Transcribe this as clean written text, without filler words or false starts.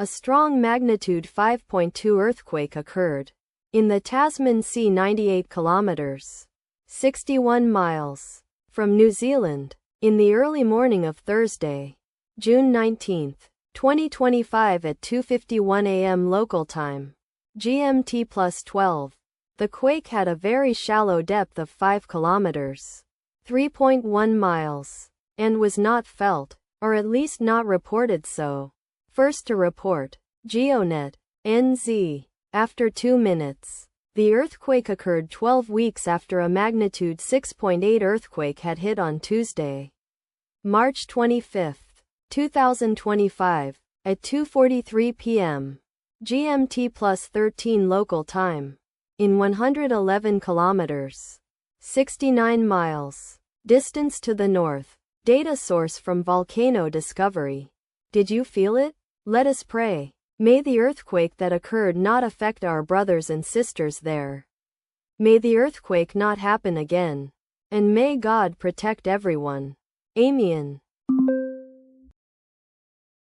A strong magnitude 5.2 earthquake occurred in the Tasman Sea 98 kilometers, 61 miles from New Zealand in the early morning of Thursday, June 19, 2025 at 2:51 a.m. local time, GMT+12. The quake had a very shallow depth of 5 kilometers, 3.1 miles, and was not felt, or at least not reported so. First to report, GeoNet, NZ. After 2 minutes. The earthquake occurred 12 weeks after a magnitude 6.8 earthquake had hit on Tuesday, March 25, 2025, at 2:43 p.m. GMT+13 local time, in 111 kilometers, 69 miles, distance to the north. Data source from Volcano Discovery. Did you feel it? Let us pray. May the earthquake that occurred not affect our brothers and sisters there. May the earthquake not happen again. And may God protect everyone. Amen.